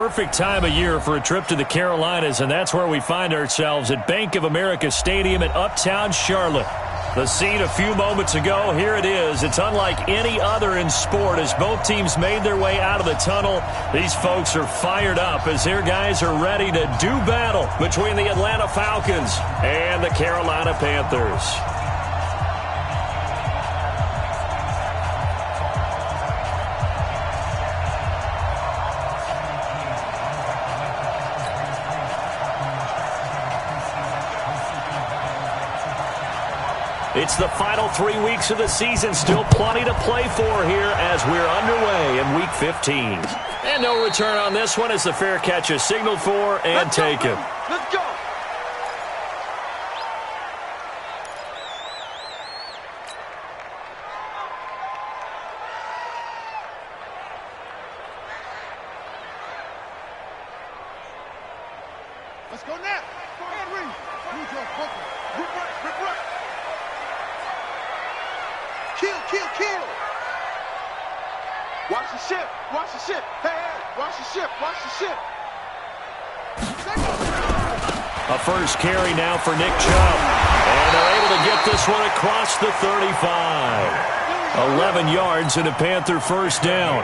Perfect time of year for a trip to the Carolinas, and that's where we find ourselves at Bank of America Stadium in Uptown Charlotte. The scene a few moments ago, here it is. It's unlike any other in sport as both teams made their way out of the tunnel. These folks are fired up as their guys are ready to do battle between the Atlanta Falcons and the Carolina Panthers. It's the final 3 weeks of the season. Still plenty to play for here as we're underway in Week 15. And no return on this one as the fair catch is signaled for and taken. Let's go. Let's go now. Go ahead, Reed. Use your booker. Rip right. Kill. Watch the ship. Hey, watch the ship. A first carry now for Nick Chubb. And they're able to get this one across the 35. 11 yards and a Panther first down.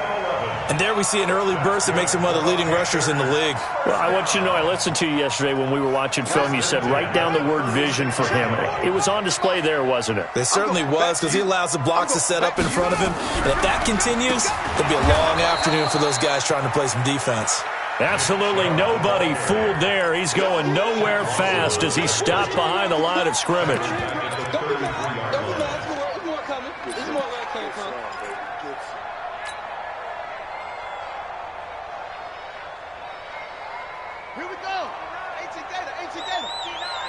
And there we see an early burst that makes him one of the leading rushers in the league. Well, I want you to know, I listened to you yesterday when we were watching film. You said write down the word vision for him. It was on display there, wasn't it? It certainly was, because he allows the blocks to set up in front of him. And if that continues, it'll be a long afternoon for those guys trying to play some defense. Absolutely nobody fooled there. He's going nowhere fast as he stopped behind the line of scrimmage. Here we go. 18 data.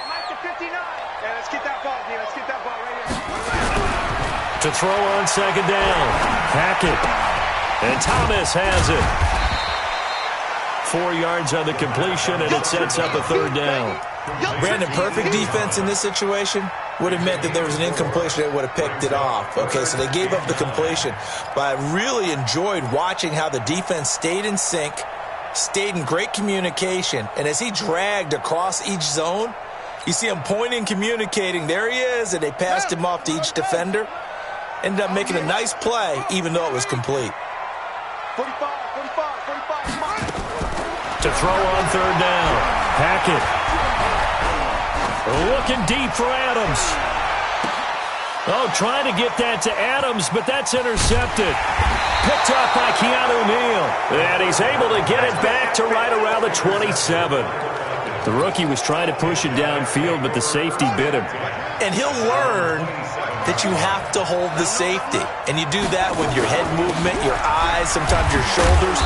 Mike to 59. Yeah, let's get that ball, D. Let's get that ball right here. To throw on second down. Hackett. And Thomas has it. 4 yards on the completion, and it sets up a third down. Brandon, perfect defense in this situation would have meant that there was an incompletion that would have picked it off. Okay, so they gave up the completion. But I really enjoyed watching how the defense stayed in sync, stayed in great communication, and as he dragged across each zone, you see him pointing, communicating. There he is, and they passed him off to each defender. Ended up making a nice play, even though it was complete. 45. To throw on third down. Hackett. Looking deep for Adams. Oh, trying to get that to Adams, but that's intercepted. Picked up by Keanu Neal. And he's able to get it back to right around the 27. The rookie was trying to push it downfield, but the safety bit him. And he'll learn that you have to hold the safety. And you do that with your head movement, your eyes, sometimes your shoulders.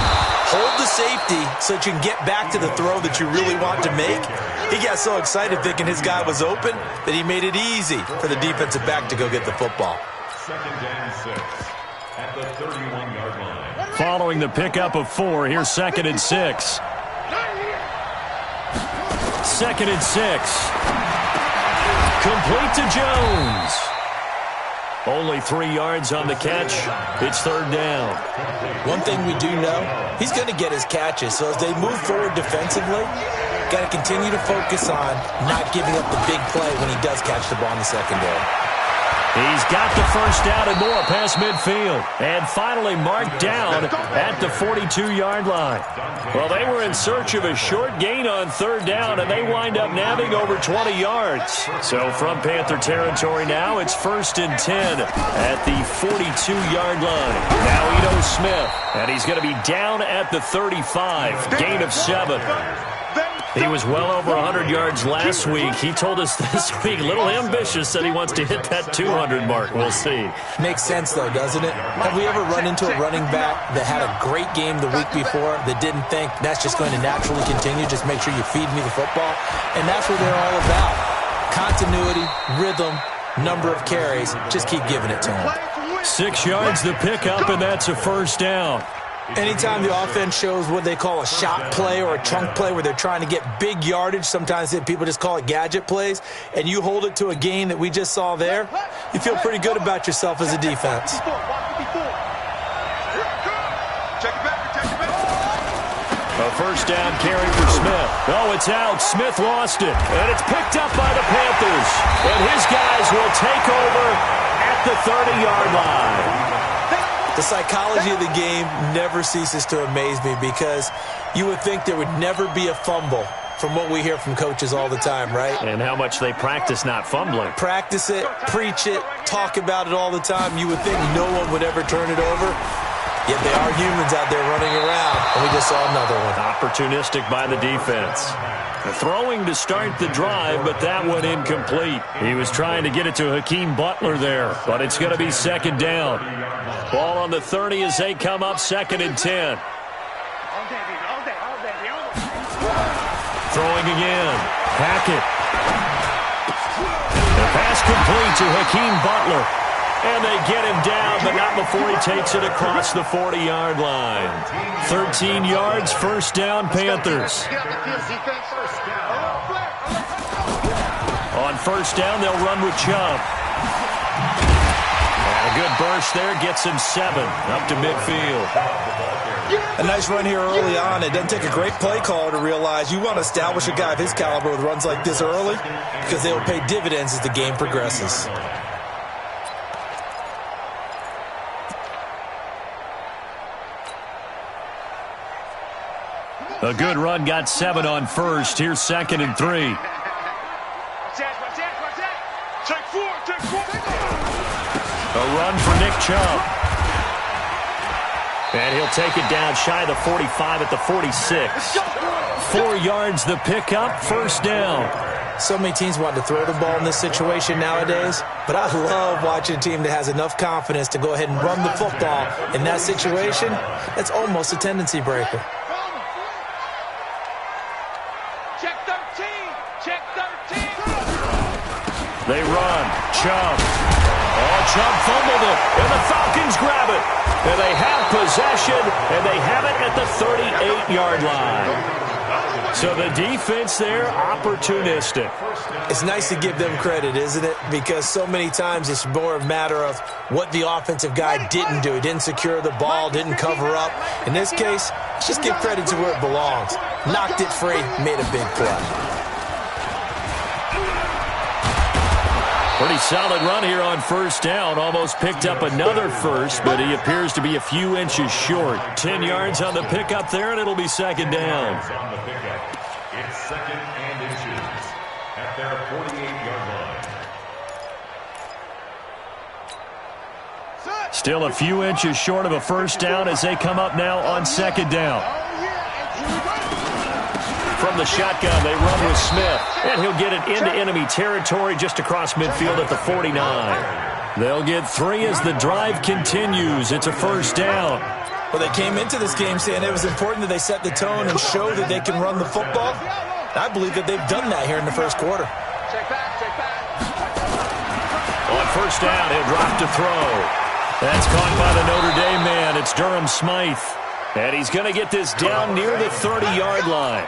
Hold the safety so that you can get back to the throw that you really want to make. He got so excited thinking his guy was open that he made it easy for the defensive back to go get the football. Second down 6 at the 31-yard line. Following the pickup of 4, here's 2nd and 6. 2nd and 6. Complete to Jones. Only 3 yards on the catch. It's third down. One thing we do know, he's going to get his catches. So as they move forward defensively, got to continue to focus on not giving up the big play when he does catch the ball in the secondary. He's got the first down and more past midfield. And finally marked down at the 42-yard line. Well, they were in search of a short gain on third down, and they wind up nabbing over 20 yards. So from Panther territory now, it's 1st and 10 at the 42-yard line. Now Ito Smith, and he's going to be down at the 35, gain of 7. He was well over 100 yards last week. He told us this week, a little ambitious, said he wants to hit that 200 mark. We'll see. Makes sense, though, doesn't it? Have we ever run into a running back that had a great game the week before that didn't think that's just going to naturally continue? Just make sure you feed me the football. And that's what they're all about. Continuity, rhythm, number of carries. Just keep giving it to him. 6 yards the pickup, and that's a first down. Anytime the offense shows what they call a shot play or a chunk play where they're trying to get big yardage, sometimes people just call it gadget plays, and you hold it to a gain that we just saw there, you feel pretty good about yourself as a defense. A first down carry for Smith. Oh, it's out. Smith lost it. And it's picked up by the Panthers. And his guys will take over at the 30-yard line. The psychology of the game never ceases to amaze me because you would think there would never be a fumble from what we hear from coaches all the time, right? And how much they practice not fumbling. Practice it, preach it, talk about it all the time. You would think no one would ever turn it over. Yet they are humans out there running around, and we just saw another one. Opportunistic by the defense. Throwing to start the drive, but that one incomplete. He was trying to get it to Hakeem Butler there, but it's going to be second down. Ball on the 30 as they come up, 2nd and 10. Throwing again. Hackett. The pass complete to Hakeem Butler. And they get him down, but not before he takes it across the 40-yard line. 13 yards, first down, Panthers. On first down, they'll run with Chubb. And a good burst there gets him 7 up to midfield. A nice run here early on. It doesn't take a great play caller to realize you want to establish a guy of his caliber with runs like this early because they will pay dividends as the game progresses. A good run got 7 on first. Here's 2nd and 3. A run for Nick Chubb. And he'll take it down shy of the 45 at the 46. 4 yards the pickup, first down. So many teams want to throw the ball in this situation nowadays, but I love watching a team that has enough confidence to go ahead and run the football in that situation. That's almost a tendency breaker. Check 13. Check 13. They run. Chubb. Oh, Chubb fumbled it, and the Falcons grab it. And they have possession, and they have it at the 38-yard line. So the defense there, opportunistic. It's nice to give them credit, isn't it? Because so many times it's more a matter of what the offensive guy didn't do. He didn't secure the ball, didn't cover up. In this case, let's just give credit to where it belongs. Knocked it free, made a big play. Pretty solid run here on first down. Almost picked up another first, but he appears to be a few inches short. 10 yards on the pickup there, and it'll be second down. On the pickup, it's 2nd and inches at their 48-yard line. Still a few inches short of a first down as they come up now on second down. From the shotgun, they run with Smith, and he'll get it into enemy territory just across midfield at the 49. They'll get 3 as the drive continues. It's a first down. Well, they came into this game saying it was important that they set the tone and show that they can run the football. I believe that they've done that here in the first quarter. Check back, check back. On first down, he'll drop to throw. That's caught by the Notre Dame man. It's Durham Smythe. And he's going to get this down near the 30-yard line.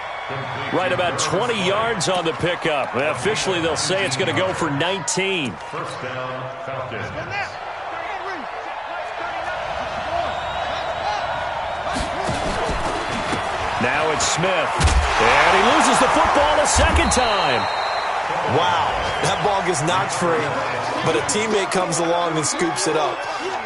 Right about 20 yards on the pickup. Officially, they'll say it's going to go for 19. First down, Falcons. Now it's Smith. And he loses the football a second time. Wow, that ball gets knocked free, but a teammate comes along and scoops it up.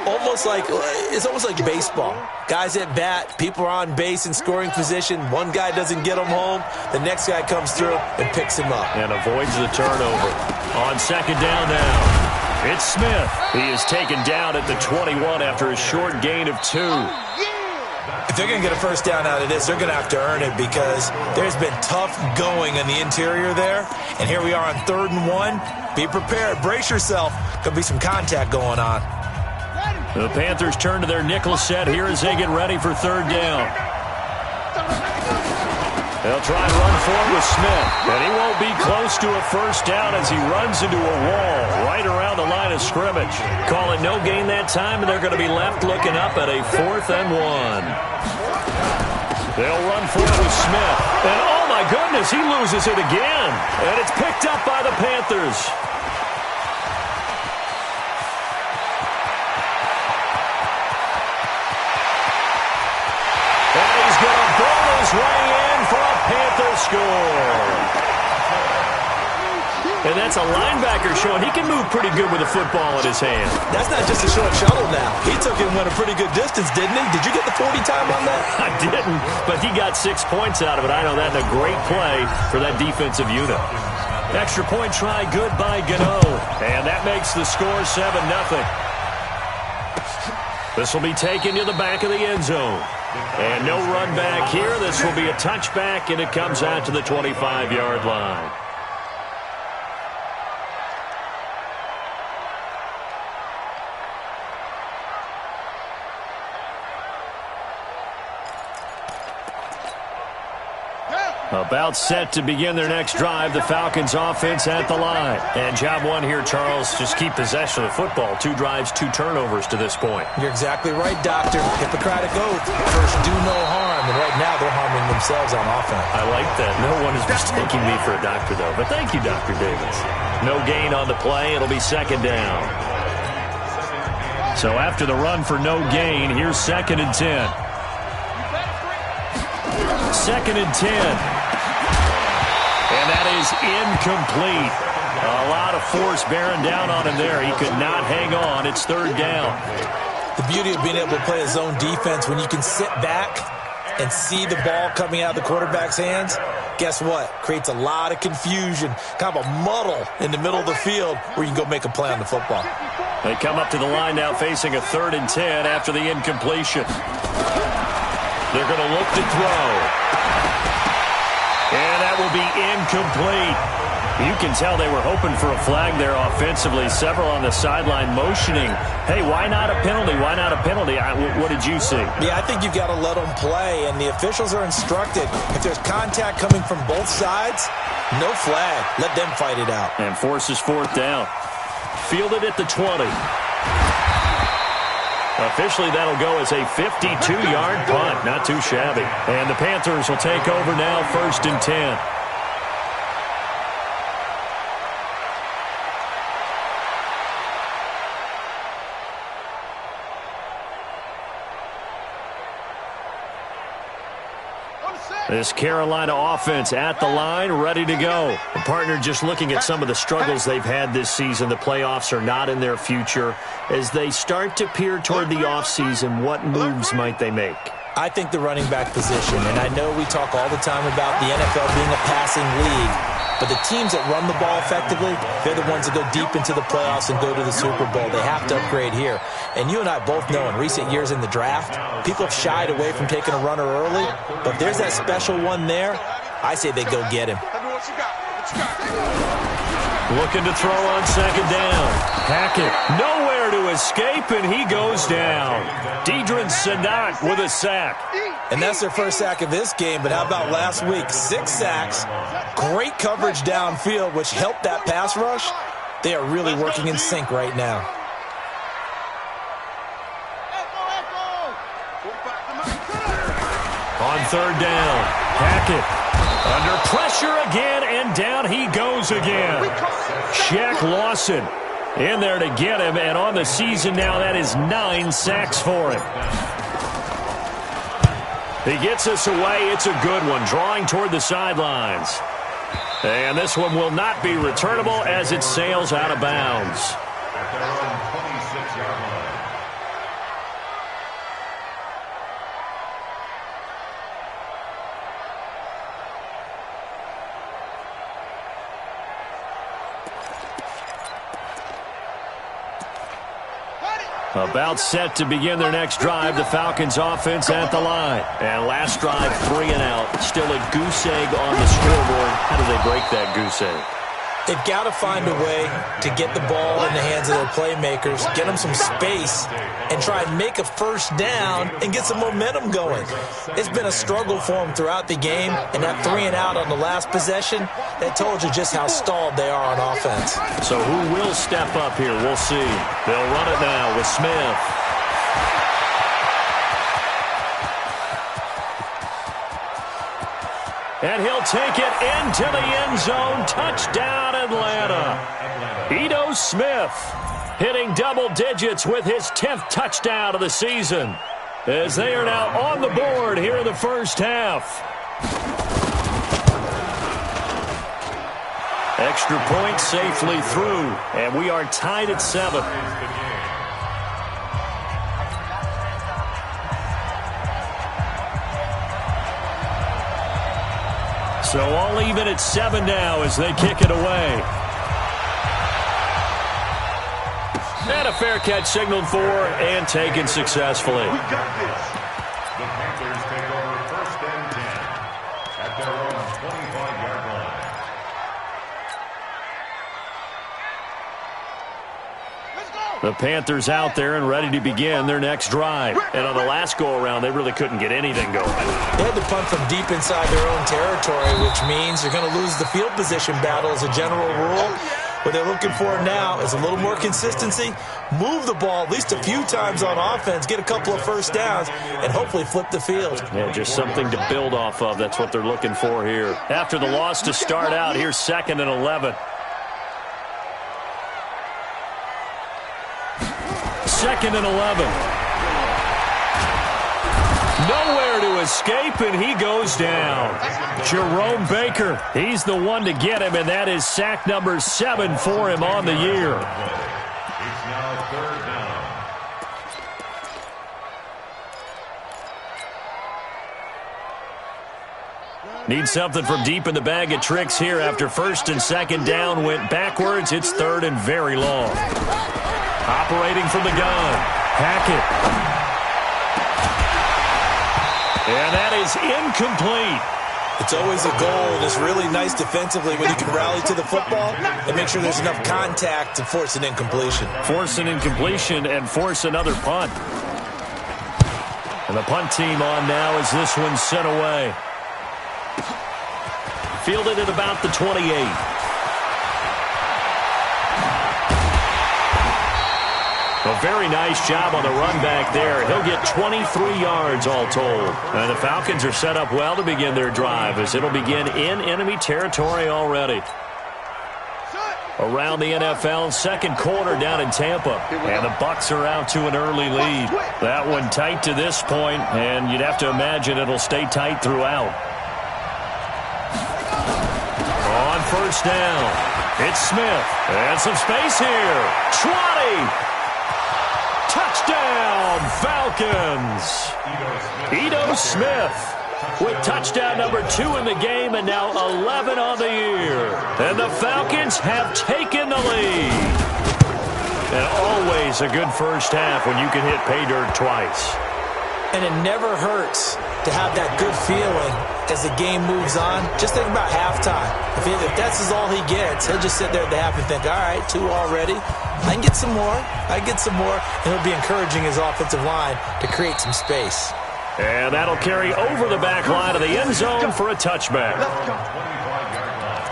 It's almost like baseball. Guys at bat, people are on base in scoring position. One guy doesn't get him home. The next guy comes through and picks him up. And avoids the turnover. On second down now, it's Smith. He is taken down at the 21 after a short gain of 2. If they're going to get a first down out of this, they're going to have to earn it because there's been tough going in the interior there. And here we are on 3rd and 1. Be prepared. Brace yourself. Could be some contact going on. The Panthers turn to their nickel set here as they get ready for 3rd down. They'll try and run forward with Smith, and he won't be close to a first down as he runs into a wall right around the line of scrimmage. Call it no gain that time, and they're going to be left looking up at a 4th and 1. They'll run forward with Smith, and oh my goodness, he loses it again, and it's picked up by the Panthers. And he's going to blow his way score. And that's a linebacker showing he can move pretty good with a football in his hand. That's not just a short shuttle now. He took it and went a pretty good distance, didn't he? Did you get the 40 time on that? I didn't, but he got 6 points out of it. I know that's a great play for that defensive unit. Extra point try good by Gano. And that makes the score 7-0. This will be taken to the back of the end zone. And no run back here. This will be a touchback, and it comes out to the 25-yard line. About set to begin their next drive, the Falcons offense at the line. And job one here, Charles, just keep possession of the football. 2 drives, 2 turnovers to this point. You're exactly right, Doctor. Hippocratic oath. First, do no harm. And right now, they're harming themselves on offense. I like that. No one is mistaking me for a doctor, though. But thank you, Dr. Davis. No gain on the play. It'll be second down. So after the run for no gain, here's 2nd and 10. 2nd and 10. And that is incomplete. A lot of force bearing down on him there. He could not hang on. It's 3rd down. The beauty of being able to play a zone defense when you can sit back and see the ball coming out of the quarterback's hands, guess what? Creates a lot of confusion, kind of a muddle in the middle of the field where you can go make a play on the football. They come up to the line now facing a 3rd and 10 after the incompletion. They're going to look to throw. And that will be incomplete. You can tell they were hoping for a flag there offensively. Several on the sideline motioning. Hey, why not a penalty? Why not a penalty? What did you see? Yeah, I think you've got to let them play, and the officials are instructed. If there's contact coming from both sides, no flag. Let them fight it out. And forces 4th down. Fielded at the 20. Officially, that'll go as a 52-yard punt. Not too shabby. And the Panthers will take over now, 1st and 10. This Carolina offense at the line, ready to go. The partner just looking at some of the struggles they've had this season. The playoffs are not in their future. As they start to peer toward the offseason, what moves might they make? I think the running back position, and I know we talk all the time about the NFL being a passing league, but the teams that run the ball effectively, they're the ones that go deep into the playoffs and go to the Super Bowl. They have to upgrade here. And you and I both know in recent years in the draft, people have shied away from taking a runner early, but if there's that special one there, I say they go get him. Looking to throw on 2nd down. Hackett nowhere to escape, and he goes down. Deidrin Sanat with a sack. And that's their first sack of this game, but how about last week? 6 sacks, great coverage downfield, which helped that pass rush. They are really working in sync right now. On 3rd down, Hackett under pressure again, and down he goes again. Shaq Lawson in there to get him, and on the season now, that is 9 sacks for him. He gets us away. It's a good one, drawing toward the sidelines. And this one will not be returnable as it sails out of bounds. About set to begin their next drive, the Falcons offense at the line. And last drive, 3 and out. Still a goose egg on the scoreboard. How do they break that goose egg? They've got to find a way to get the ball in the hands of their playmakers, get them some space, and try and make a first down and get some momentum going. It's been a struggle for them throughout the game, and that 3 and out on the last possession, that told you just how stalled they are on offense. So who will step up here? We'll see. They'll run it now with Smith. And he'll take it into the end zone. Touchdown, Atlanta. Ito Smith hitting double digits with his 10th touchdown of the season, as they are now on the board here in the first half. Extra point safely through, and we are tied at 7. So all even at 7 now as they kick it away. And a fair catch signaled for and taken successfully. We got this. The Panthers take over 1st and 10 at their own 25-yard line. Let's go. The Panthers out there and ready to begin their next drive. And on the last go-around, they really couldn't get anything going. They had to punt from deep inside their own territory, which means they're going to lose the field position battle as a general rule. What they're looking for now is a little more consistency, move the ball at least a few times on offense, get a couple of first downs, and hopefully flip the field. Yeah, just something to build off of. That's what they're looking for here. After the loss to start out, here's 2nd and 11. 2nd and 11. Nowhere to escape, and he goes down. Jerome Baker, he's the one to get him, and that is sack number 7 for him on the year. It's now 3rd down. Need something from deep in the bag of tricks here after 1st and 2nd down went backwards. It's 3rd and very long. Operating from the gun, Hackett. And that is incomplete. It's always a goal, and it's really nice defensively when you can rally to the football and make sure there's enough contact to force an incompletion. Force an incompletion and force another punt. And the punt team on now as this one's sent away. Fielded at about the 28. A very nice job on the run back there. He'll get 23 yards all told. And the Falcons are set up well to begin their drive as it'll begin in enemy territory already. Around the NFL, 2nd quarter down in Tampa. And the Bucs are out to an early lead. That one tight to this point, and you'd have to imagine it'll stay tight throughout. On 1st down, it's Smith. And some space here. Trotty. Touchdown, Falcons! Ito Smith with touchdown number 2 in the game and now 11 on the year. And the Falcons have taken the lead. And always a good first half when you can hit pay dirt twice. And it never hurts to have that good feeling as the game moves on. Just think about halftime. If that's all he gets, he'll just sit there at the half and think, all right, 2 already. I can get some more. I can get some more. And he'll be encouraging his offensive line to create some space. And that'll carry over the back line of the end zone for a touchback. Let's go. 25-yard line.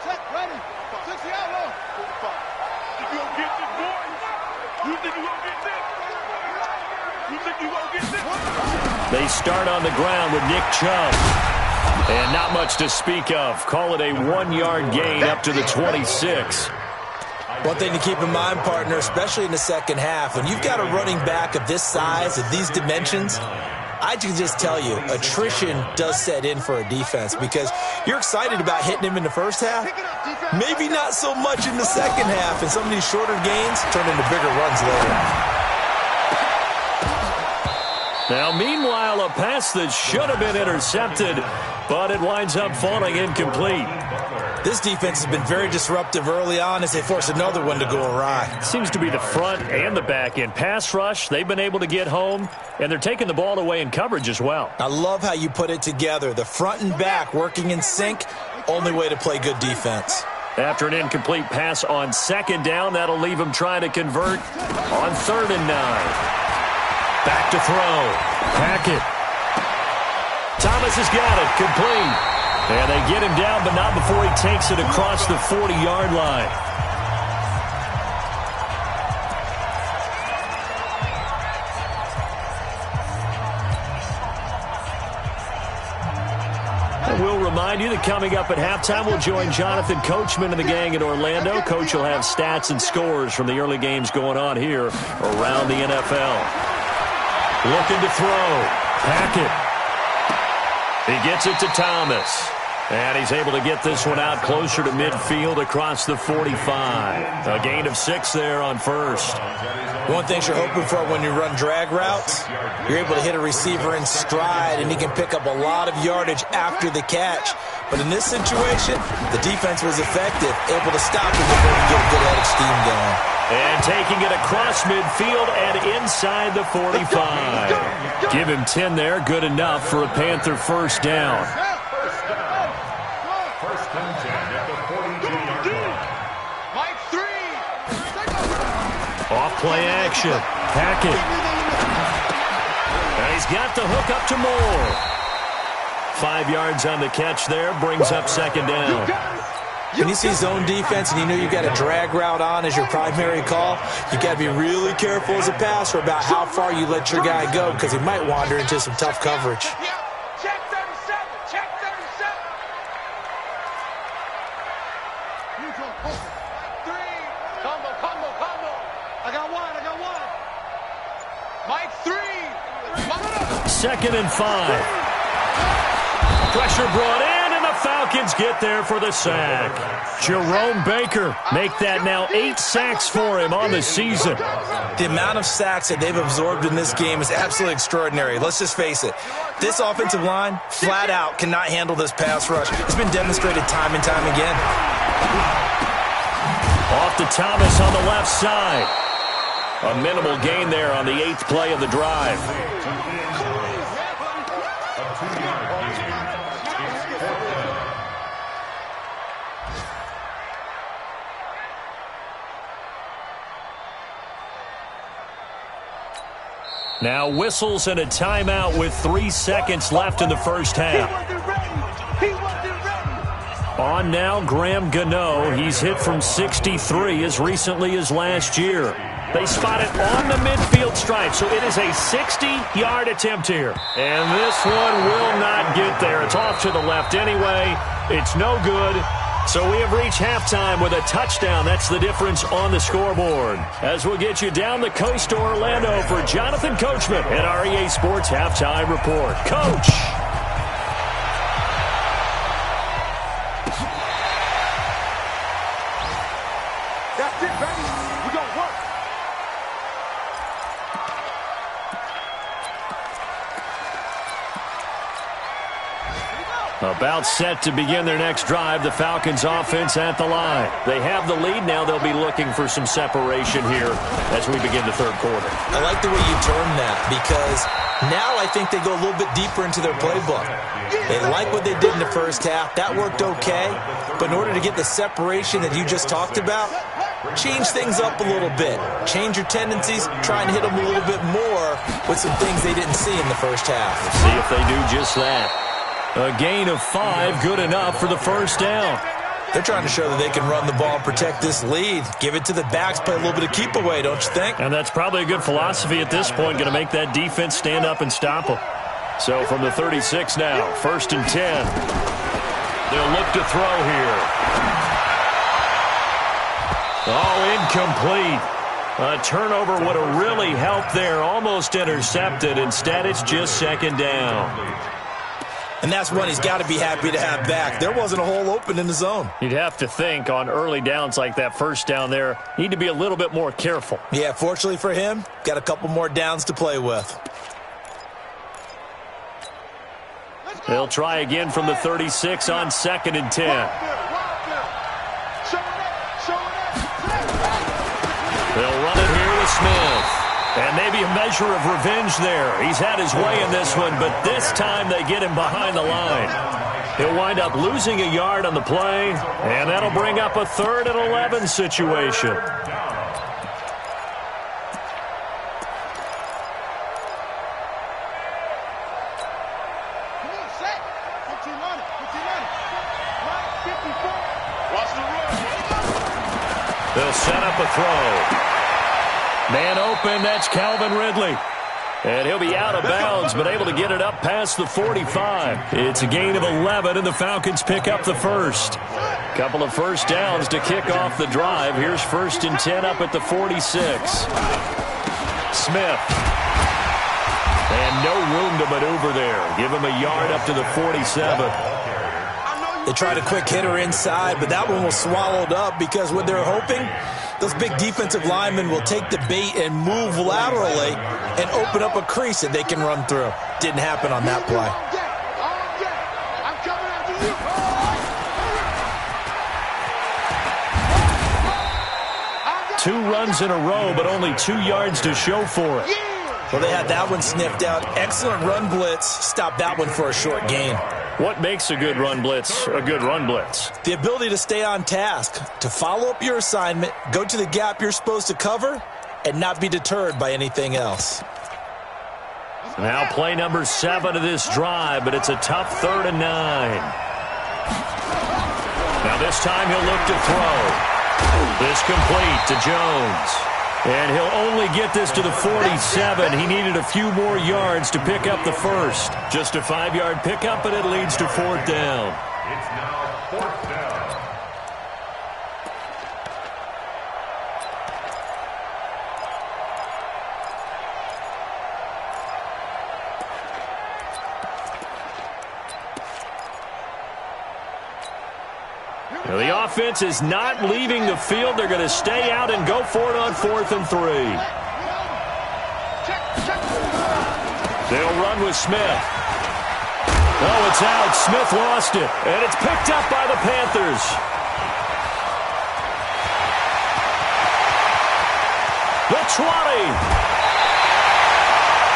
Check, ready. 60 out low. 45. You gonna get this, boy? You think you gonna get this? You think you gonna get this? They start on the ground with Nick Chubb. And not much to speak of. Call it a 1-yard gain up to the 26. One thing to keep in mind, partner, especially in the second half, when you've got a running back of this size, of these dimensions, I can just tell you, attrition does set in for a defense because you're excited about hitting him in the first half. Maybe not so much in the second half, and some of these shorter gains turn into bigger runs later. Now, meanwhile, a pass that should have been intercepted, but it winds up falling incomplete. This defense has been very disruptive early on as they force another one to go awry. Seems to be the front and the back end. Pass rush, they've been able to get home, and they're taking the ball away in coverage as well. I love how you put it together. The front and back working in sync, only way to play good defense. After an incomplete pass on 2nd down, that'll leave them trying to convert on 3rd and 9. Back to throw. Hackett. Thomas has got it. Complete. And they get him down, but not before he takes it across the 40-yard line. And we'll remind you that coming up at halftime, we'll join Jonathan Coachman and the gang in Orlando. Coach will have stats and scores from the early games going on here around the NFL. Looking to throw. Hackett. He gets it to Thomas. And he's able to get this one out closer to midfield across the 45. A gain of 6 there on first. One thing you're hoping for when you run drag routes, you're able to hit a receiver in stride, and he can pick up a lot of yardage after the catch. But in this situation, the defense was effective, able to stop him before he get a good head of steam going. And taking it across midfield and inside the 45. Give him 10 there, good enough for a Panther first down. First and 10 at the 42-yard line. Mike 3. Off play action. Hackett. And he's got the hook up to Moore. 5 yards on the catch there, brings up second down. When you see zone defense and you know you got a drag route on as your primary call, you got to be really careful as a passer about how far you let your guy go, because he might wander into some tough coverage. Check 37. Check 37. Three. Combo. I got one. Mike 3. Second and 5. Pressure brought in, and the Falcons get there for the sack. Jerome Baker make that now 8 sacks for him on the season. The amount of sacks that they've absorbed in this game is absolutely extraordinary. Let's just face it. This offensive line, flat out, cannot handle this pass rush. It's been demonstrated time and time again. Off to Thomas on the left side. A minimal gain there on the 8th play of the drive. Now whistles and a timeout with 3 seconds left in the first half. On now, Graham Gano. He's hit from 63 as recently as last year. They spot it on the midfield stripe, so it is a 60-yard attempt here. And this one will not get there. It's off to the left anyway. It's no good. So we have reached halftime with a touchdown. That's the difference on the scoreboard. As we'll get you down the coast to Orlando for Jonathan Coachman at our EA Sports Halftime Report. Coach. That's it, baby. We gonna work. About set to begin their next drive, the Falcons offense at the line. They have the lead now. They'll be looking for some separation here as we begin the third quarter. I like the way you term that, because now I think they go a little bit deeper into their playbook. They like what they did in the first half. That worked okay. But in order to get the separation that you just talked about, change things up a little bit. Change your tendencies. Try and hit them a little bit more with some things they didn't see in the first half. We'll see if they do just that. A gain of 5, good enough for the first down. They're trying to show that they can run the ball and protect this lead. Give it to the backs, play a little bit of keep away, don't you think? And that's probably a good philosophy at this point, going to make that defense stand up and stop them. So from the 36 now, first and 10. They'll look to throw here. Oh, incomplete. A turnover would have really helped there, almost intercepted. Instead, it's just second down. And that's one he's got to be happy to have back. There wasn't a hole open in the zone. You'd have to think on early downs like that first down there, need to be a little bit more careful. Yeah, fortunately for him, got a couple more downs to play with. They'll try again from the 36 on second and 10. They'll run it here with Smith. And maybe a measure of revenge there. He's had his way in this one, but this time they get him behind the line. He'll wind up losing a yard on the play, and that'll bring up a 3rd and 11 situation. They'll set up a throw. Man open, that's Calvin Ridley. And he'll be out of bounds, but able to get it up past the 45. It's a gain of 11, and the Falcons pick up the first. Couple of first downs to kick off the drive. Here's first and 10 up at the 46. Smith. And no room room to maneuver there. Give him a yard up to the 47. They tried a quick hitter inside, but that one was swallowed up because what they're hoping, those big defensive linemen will take the bait and move laterally and open up a crease that they can run through. Didn't happen on that play. Two runs in a row, but only 2 yards to show for it. Well, they had that one sniffed out. Excellent run blitz. Stopped that one for a short gain. What makes a good run blitz a good run blitz? The ability to stay on task, to follow up your assignment, go to the gap you're supposed to cover, and not be deterred by anything else. Now play number 7 of this drive, but it's a tough 3rd and 9. Now this time he'll look to throw. This complete to Jones. And he'll only get this to the 47. He needed a few more yards to pick up the first. Just a 5-yard pickup, and it leads to 4th down. It's now 4th down. Now the offense is not leaving the field. They're going to stay out and go for it on 4th and 3. They'll run with Smith. Oh, it's out. Smith lost it. And it's picked up by the Panthers. The 20.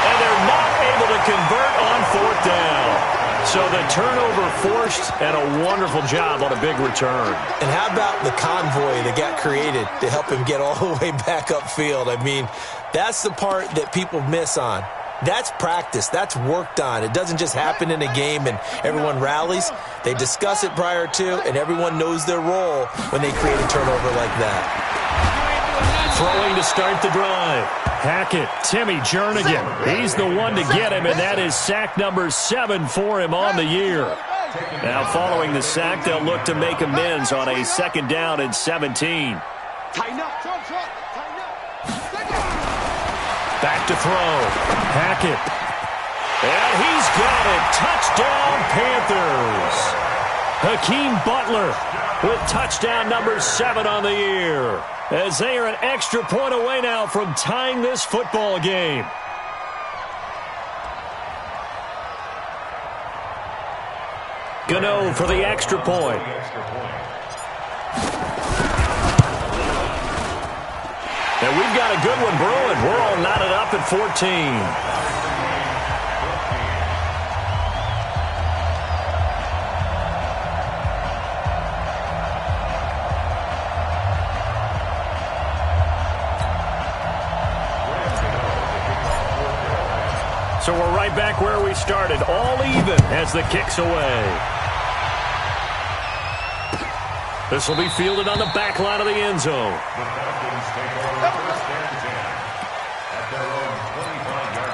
And they're not able to convert on 4th down. So the turnover forced, and a wonderful job on a big return. And how about the convoy that got created to help him get all the way back upfield? I mean, that's the part that people miss on. That's practice. That's worked on. It doesn't just happen in a game and everyone rallies. They discuss it prior to, and everyone knows their role when they create a turnover like that. Throwing to start the drive. Hackett, Timmy Jernigan. He's the one to get him, and that is sack number 7 for him on the year. Now following the sack, they'll look to make amends on a 2nd down and 17. Back to throw. Hackett. And he's got it. Touchdown, Panthers. Hakeem Butler with touchdown number 7 on the year, as they are an extra point away now from tying this football game. Gano for the extra point. And we've got a good one brewing. We're all knotted up at 14. So we're right back where we started, all even as the kick's away. This will be fielded on the back line of the end zone. The Falcons take over 1st and 10 at their own 25-yard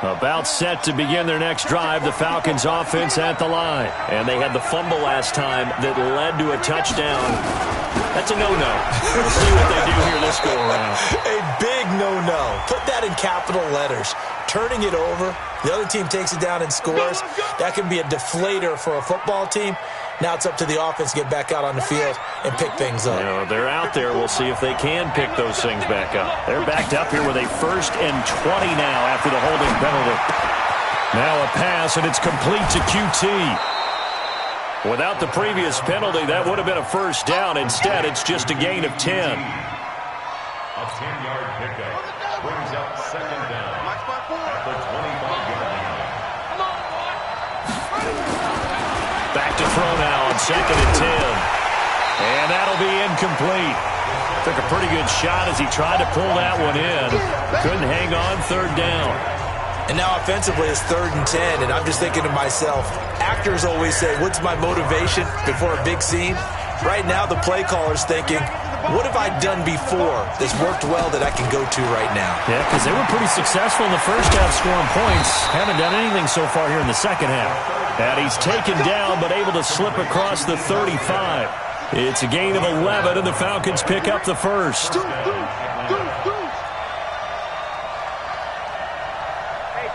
line. About set to begin their next drive, the Falcons offense at the line. And they had the fumble last time that led to a touchdown. That's a no-no. We'll see what they do here this go-around. A big no-no. Put that in capital letters. Turning it over, the other team takes it down and scores. That can be a deflator for a football team. Now it's up to the offense to get back out on the field and pick things up. You know, they're out there. We'll see if they can pick those things back up. They're backed up here with a 1st and 20 now after the holding penalty. Now a pass, and it's complete to QT. Without the previous penalty, that would have been a 1st down. Instead, it's just a gain of 10. A 10-yard pickup brings up 2nd down at the 25-yard line. Back to throw now on 2nd and 10. And that'll be incomplete. Took a pretty good shot as he tried to pull that one in. Couldn't hang on 3rd down. And now offensively it's 3rd and 10, and I'm just thinking to myself, actors always say, what's my motivation before a big scene? Right now the play caller's thinking, what have I done before that's worked well that I can go to right now? Yeah, because they were pretty successful in the first half scoring points. Haven't done anything so far here in the second half. And he's taken down but able to slip across the 35. It's a gain of 11, and the Falcons pick up the first. Hey,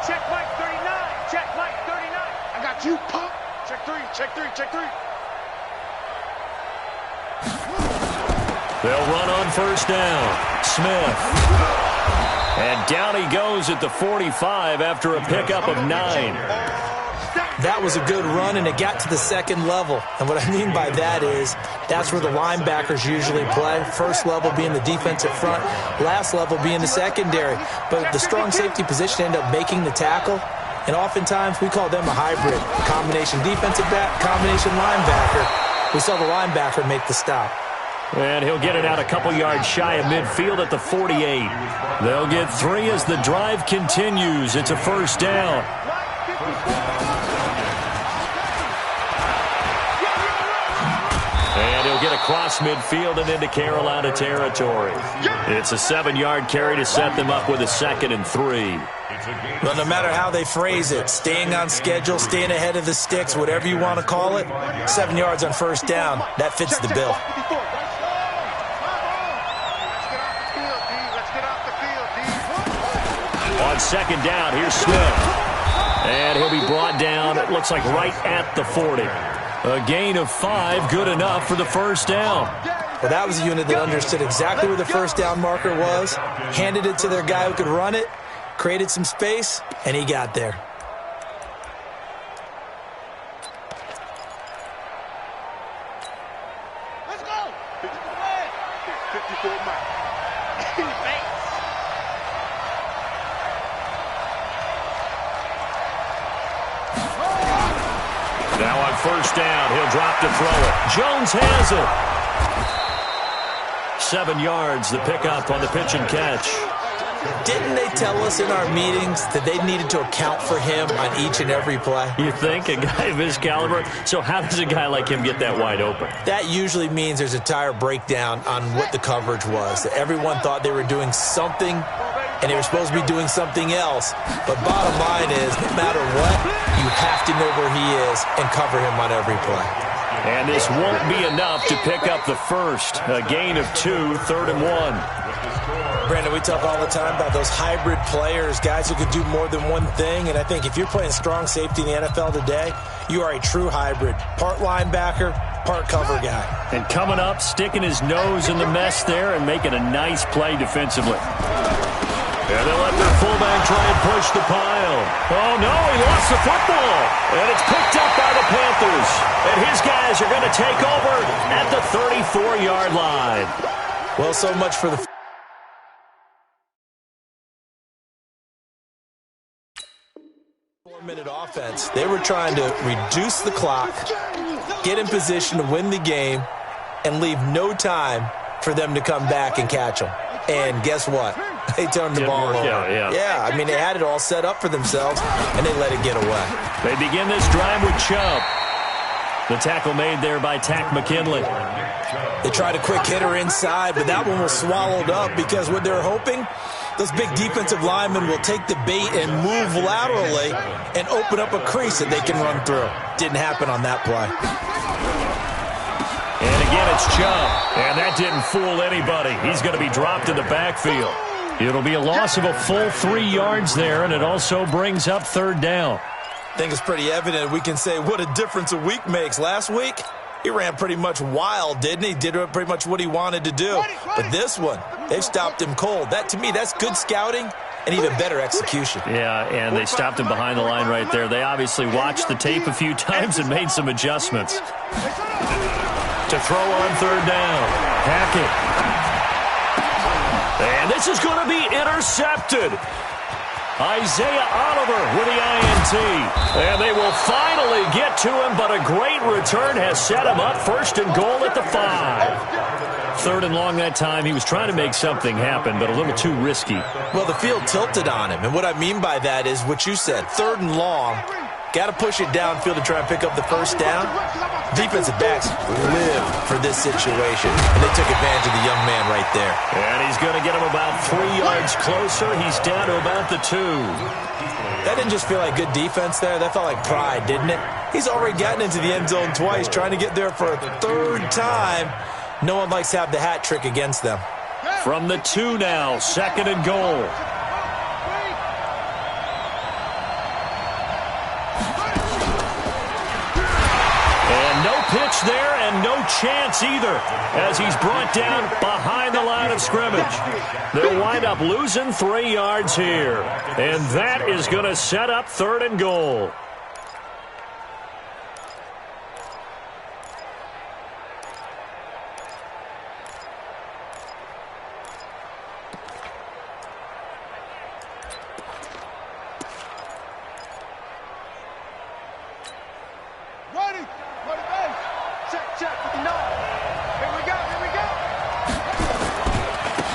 check Mike 39. Check Mike 39. I got you, punk. Check three, check three, check three. They'll run on first down. Smith. And down he goes at the 45 after a pickup of 9. That was a good run, and it got to the second level. And what I mean by that is that's where the linebackers usually play. First level being the defensive front, last level being the secondary. But the strong safety position ended up making the tackle. And oftentimes we call them a hybrid. Combination defensive back, combination linebacker. We saw the linebacker make the stop. And he'll get it out a couple yards shy of midfield at the 48. They'll get 3 as the drive continues. It's a first down. And he'll get across midfield and into Carolina territory. It's a 7-yard carry to set them up with a 2nd and 3. Well, no matter how they phrase it, staying on schedule, staying ahead of the sticks, whatever you want to call it, 7 yards on first down, that fits the bill. On second down, here's Smith. And he'll be brought down, it looks like right at the 40. A gain of 5, good enough for the first down. Well, that was a unit that understood exactly where the first down marker was, handed it to their guy who could run it, created some space, and he got there. Let's go. 54 miles. Now on first down, he'll drop to throw it. Jones has it. 7 yards, the pickup on the pitch and catch. Didn't they tell us in our meetings that they needed to account for him on each and every play? You think? A guy of his caliber? So how does a guy like him get that wide open? That usually means there's a tire breakdown on what the coverage was. That everyone thought they were doing something, and they were supposed to be doing something else. But bottom line is, no matter what, you have to know where he is and cover him on every play. And this won't be enough to pick up the first. A gain of 2, 3rd and 1. Brandon, we talk all the time about those hybrid players, guys who can do more than one thing. And I think if you're playing strong safety in the NFL today, you are a true hybrid. Part linebacker, part cover guy. And coming up, sticking his nose in the mess there and making a nice play defensively. And they'll let their fullback try and push the pile. Oh, no, he lost the football. And it's picked up by the Panthers. And his guys are going to take over at the 34-yard line. Well, so much for the 4-minute offense. They were trying to reduce the clock, get in position to win the game, and leave no time for them to come back and catch them. And guess what? They turned the ball over. Yeah, I mean, they had it all set up for themselves, and they let it get away. They begin this drive with Chubb. The tackle made there by Tack McKinley. They tried a quick hitter inside, but that one was swallowed up because what they're hoping, those big defensive linemen will take the bait and move laterally and open up a crease that they can run through. Didn't happen on that play. And again, it's Chubb. And that didn't fool anybody. He's going to be dropped in the backfield. It'll be a loss of a full 3 yards there, and it also brings up 3rd down. I think it's pretty evident we can say what a difference a week makes. Last week, he ran pretty much wild, didn't he? Did pretty much what he wanted to do. But this one, they've stopped him cold. That, to me, that's good scouting and even better execution. Yeah, and they stopped him behind the line right there. They obviously watched the tape a few times and made some adjustments. To throw on 3rd down. Hackett. And this is going to be intercepted. Isaiah Oliver with the INT. And they will finally get to him, but a great return has set him up 1st and goal at the 5. 3rd and long that time. He was trying to make something happen, but a little too risky. Well, the field tilted on him, and what I mean by that is what you said, 3rd and long. Got to push it downfield to try and pick up the first down. Defensive backs live for this situation, and they took advantage of the young man right there. And he's going to get him about 3 yards closer. He's down to about the 2. That didn't just feel like good defense there. That felt like pride, didn't it? He's already gotten into the end zone twice, trying to get there for a 3rd time. No one likes to have the hat trick against them. From the 2 now, 2nd and goal. And no pitch there and no chance either as he's brought down behind the line of scrimmage. They'll wind up losing 3 yards here. And that is going to set up 3rd and goal.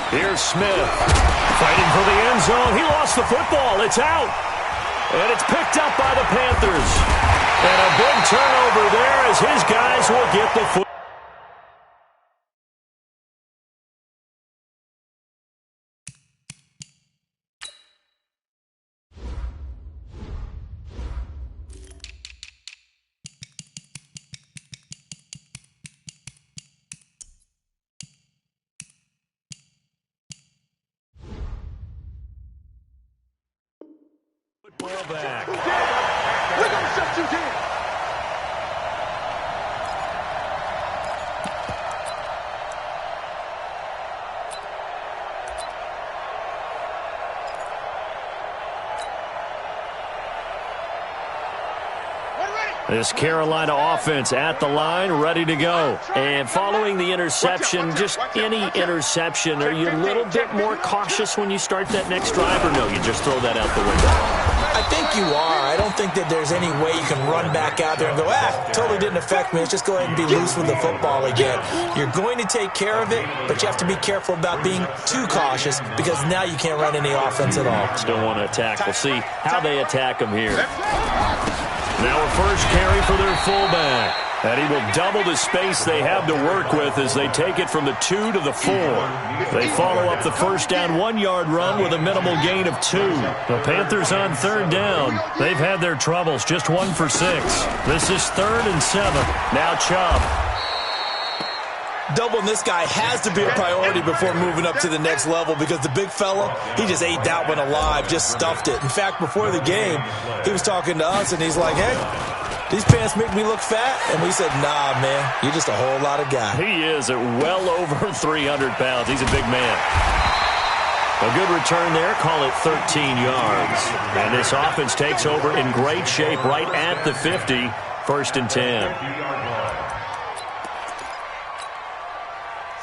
Here's Smith fighting for the end zone. He lost the football. It's out. And it's picked up by the Panthers. And a big turnover there as his guys will get the football. Ball back. We're going to shut you down. This Carolina offense at the line, ready to go. And following the interception, just any interception, are you a little bit more cautious when you start that next drive, or no, you just throw that out the window? I think you are. I don't think that there's any way you can run back out there and go, totally didn't affect me. Let's just go ahead and be loose with the football again. You're going to take care of it, but you have to be careful about being too cautious because now you can't run any offense at all. Still want to attack. We'll see how they attack him here. Now a first carry for their fullback. And he will double the space they have to work with as they take it from the 2 to the 4. They follow up the first down 1-yard run with a minimal gain of 2. The Panthers on 3rd down. They've had their troubles, just 1 for 6. This is 3rd and 7. Now Chubb. Doubling this guy has to be a priority before moving up to the next level because the big fella, he just ate that one alive, just stuffed it. In fact, before the game, he was talking to us, and he's like, hey, these pants make me look fat? And we said, nah, man, you're just a whole lot of guy. He is at well over 300 pounds. He's a big man. A good return there, call it 13 yards. And this offense takes over in great shape right at the 50, 1st and 10.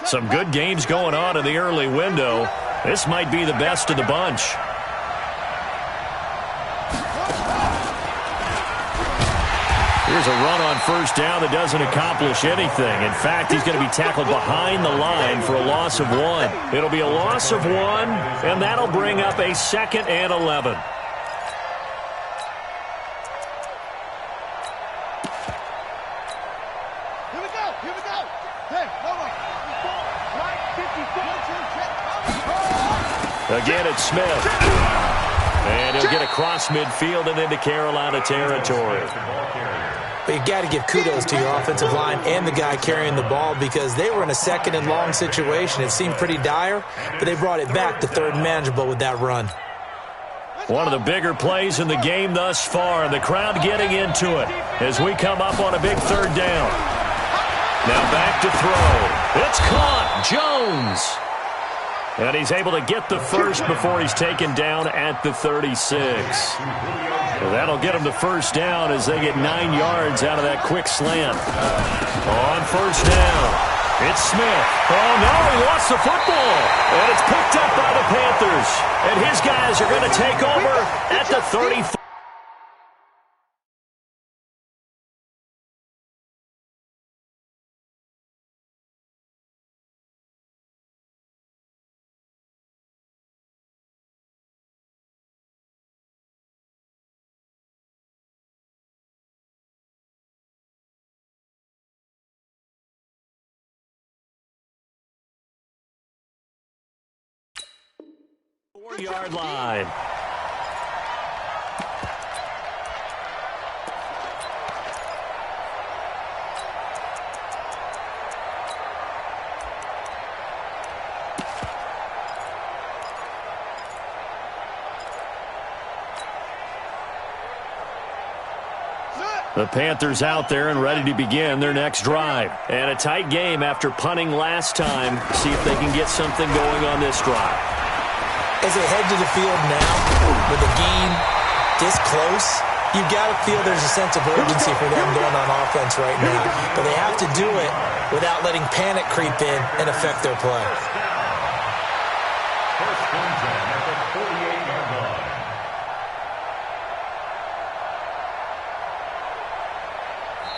Some good games going on in the early window. This might be the best of the bunch. Here's a run on 1st down that doesn't accomplish anything. In fact, he's going to be tackled behind the line for a loss of 1. It'll be a loss of 1, and that'll bring up a 2nd and 11. Again, it's Smith. And he'll get across midfield and into Carolina territory. But you got to give kudos to your offensive line and the guy carrying the ball because they were in a 2nd and long situation. It seemed pretty dire, but they brought it back to 3rd and manageable with that run. One of the bigger plays in the game thus far. The crowd getting into it as we come up on a big 3rd down. Now back to throw. It's caught. Jones. And he's able to get the first before he's taken down at the 36. Well, that'll get him the first down as they get 9 yards out of that quick slant. On 1st down, it's Smith. Oh, no, he lost the football. And it's picked up by the Panthers. And his guys are going to take over at the 34. 4-yard line. The Panthers out there and ready to begin their next drive. And a tight game after punting last time. See if they can get something going on this drive. As they head to the field now, with the game this close, you've got to feel there's a sense of urgency for them going on offense right now. But they have to do it without letting panic creep in and affect their play. First and 10 at the 48-yard line.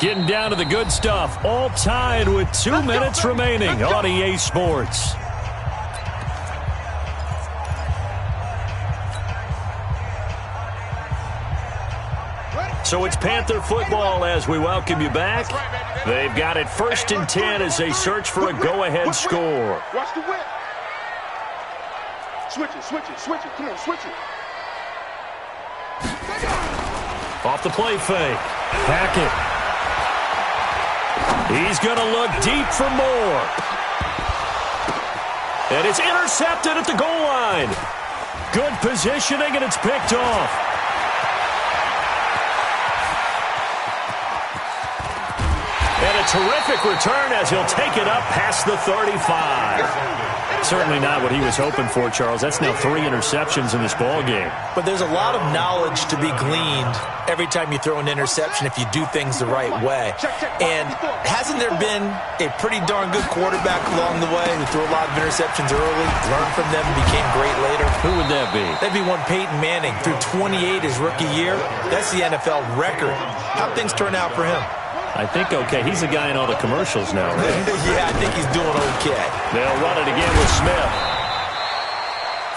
Getting down to the good stuff. All tied with 2 minutes remaining on EA Sports. So it's Panther football as we welcome you back. They've got it 1st and 10 as they search for a go-ahead score. Watch the whip. Switch it, switch it, switch it. Come on, switch it. Off the play fake. Hackett. He's going to look deep for more. And it's intercepted at the goal line. Good positioning, and it's picked off. And a terrific return as he'll take it up past the 35. Certainly not what he was hoping for, Charles. That's now 3 interceptions in this ball game. But there's a lot of knowledge to be gleaned every time you throw an interception if you do things the right way. And hasn't there been a pretty darn good quarterback along the way who threw a lot of interceptions early, learned from them, and became great later? Who would that be? That'd be one Peyton Manning. Threw 28 his rookie year. That's the NFL record. How'd things turn out for him? I think okay. He's the guy in all the commercials now, right? Yeah, I think he's doing okay. They'll run it again with Smith.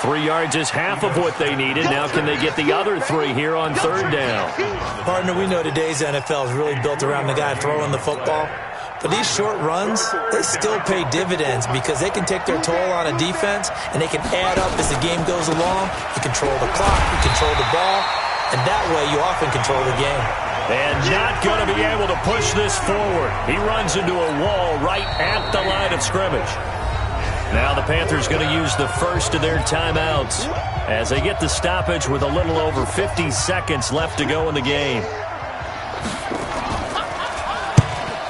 3 yards is half of what they needed. Now can they get the other 3 here on 3rd down? Partner, we know today's NFL is really built around the guy throwing the football. But these short runs, they still pay dividends because they can take their toll on a defense and they can add up as the game goes along. You control the clock, you control the ball, and that way you often control the game. And not going to be able to push this forward. He runs into a wall right at the line of scrimmage. Now the Panthers going to use the first of their timeouts as they get the stoppage with a little over 50 seconds left to go in the game.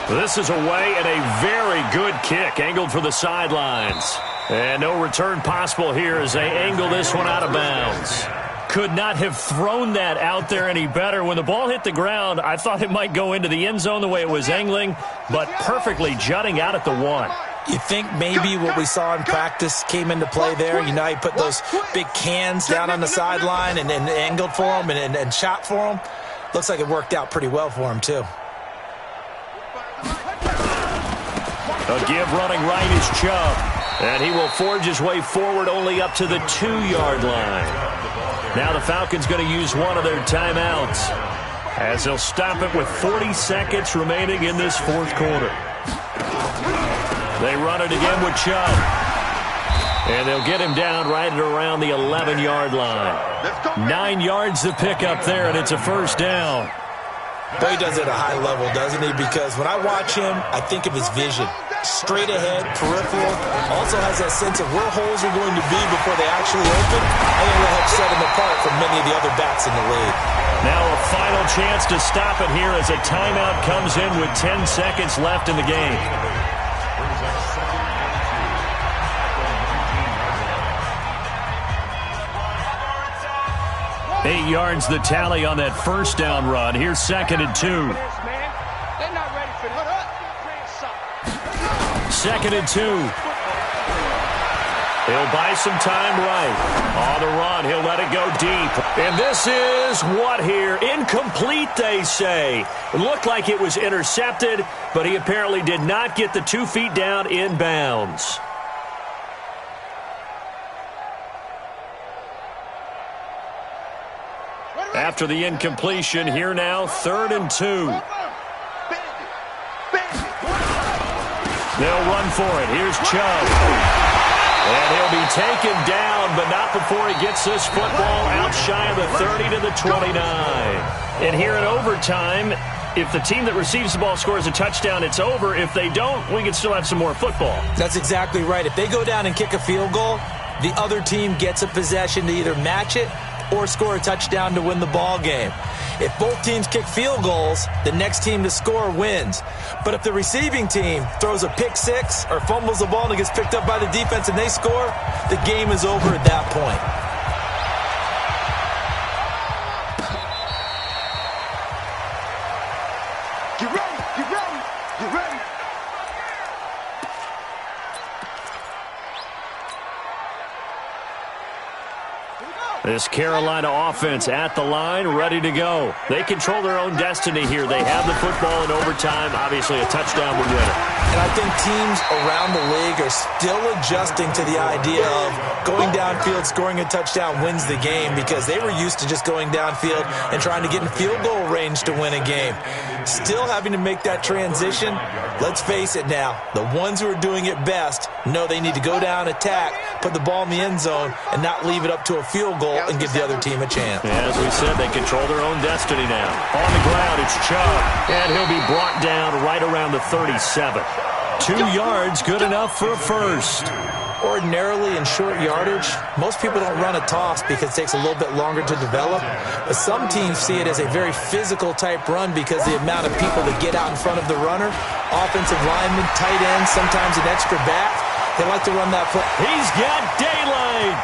This is away and a very good kick angled for the sidelines. And no return possible here as they angle this one out of bounds. Could not have thrown that out there any better. When the ball hit the ground, I thought it might go into the end zone the way it was angling, but perfectly jutting out at the 1. You think maybe what we saw in practice came into play there? You know, he put those big cans down on the sideline and angled for him and shot for him. Looks like it worked out pretty well for him, too. A give running right is Chubb, and he will forge his way forward only up to the 2-yard line. Now the Falcons going to use one of their timeouts as they'll stop it with 40 seconds remaining in this 4th quarter. They run it again with Chubb. And they'll get him down right at around the 11-yard line. 9 yards to pick up there, and it's a 1st down. But he does it at a high level, doesn't he? Because when I watch him, I think of his vision. Straight ahead, peripheral, also has that sense of where holes are going to be before they actually open. I think will help set him apart from many of the other backs in the league. Now a final chance to stop it here as a timeout comes in with 10 seconds left in the game. 8 yards the tally on that 1st down run. Here's 2nd and 2. 2nd and 2. He'll buy some time right. On the run, he'll let it go deep. And this is what here? Incomplete, they say. It looked like it was intercepted, but he apparently did not get the 2 feet down in bounds. After the incompletion, here now, 3rd and 2. They'll run for it. Here's Chubb. And he'll be taken down, but not before he gets this football out shy of the 30 to the 29. And here in overtime, if the team that receives the ball scores a touchdown, it's over. If they don't, we can still have some more football. That's exactly right. If they go down and kick a field goal, the other team gets a possession to either match it or score a touchdown to win the ball game. If both teams kick field goals, the next team to score wins. But if the receiving team throws a pick six or fumbles the ball and it gets picked up by the defense and they score, the game is over at that point. Get ready, get ready, get ready. This Carolina offense at the line, ready to go. They control their own destiny here. They have the football in overtime. Obviously, a touchdown would win it. And I think teams around the league are still adjusting to the idea of going downfield, scoring a touchdown wins the game, because they were used to just going downfield and trying to get in field goal range to win a game. Still having to make that transition. Let's face it now, the ones who are doing it best know they need to go down, attack, put the ball in the end zone, and not leave it up to a field goal and give the other team a chance. As we said, they control their own destiny now. On the ground, it's Chubb, and he'll be brought down right around the 37. 2 yards, good enough for a first. Ordinarily in short yardage, most people don't run a toss because it takes a little bit longer to develop. But some teams see it as a very physical type run because the amount of people that get out in front of the runner, offensive linemen, tight ends, sometimes an extra back, they like to run that play. He's got daylight.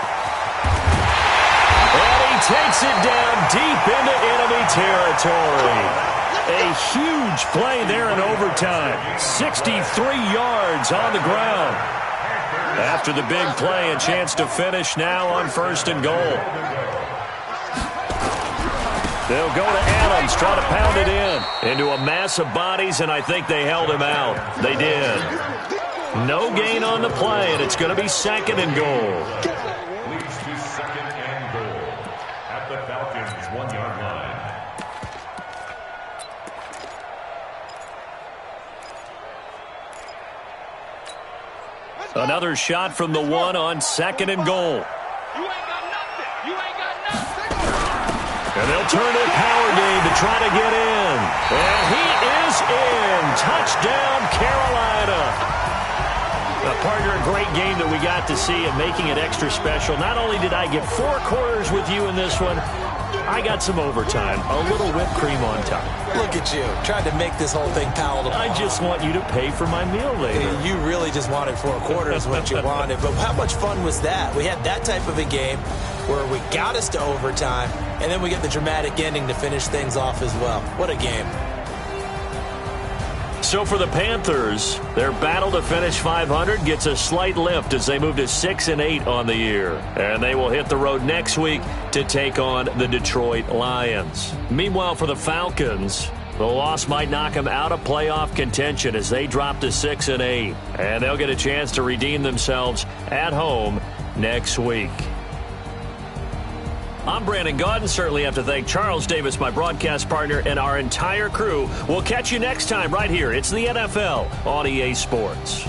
And he takes it down deep into enemy territory. A huge play there in overtime. 63 yards on the ground. After the big play, a chance to finish now on 1st and goal. They'll go to Adams, try to pound it in. Into a mass of bodies, and I think they held him out. They did. No gain on the play, and it's going to be 2nd and goal. Leads to 2nd and goal at the Falcons' 1-yard line. Another shot from the 1 on 2nd and goal. You ain't got nothing. You ain't got nothing. And they'll turn to a power game to try to get in. And he is in. Touchdown, Carolina. Partner, a great game that we got to see and making it extra special. Not only did I get 4 quarters with you in this one, I got some overtime. A little whipped cream on top. Look at you, trying to make this whole thing palatable. I just want you to pay for my meal later. You really just wanted 4 quarters what you wanted. But how much fun was that? We had that type of a game where we got us to overtime, and then we get the dramatic ending to finish things off as well. What a game. So for the Panthers, their battle to finish 500 gets a slight lift as they move to 6-8 on the year. And they will hit the road next week to take on the Detroit Lions. Meanwhile, for the Falcons, the loss might knock them out of playoff contention as they drop to 6-8. And they'll get a chance to redeem themselves at home next week. I'm Brandon Gaudin. Certainly have to thank Charles Davis, my broadcast partner, and our entire crew. We'll catch you next time right here. It's the NFL on EA Sports.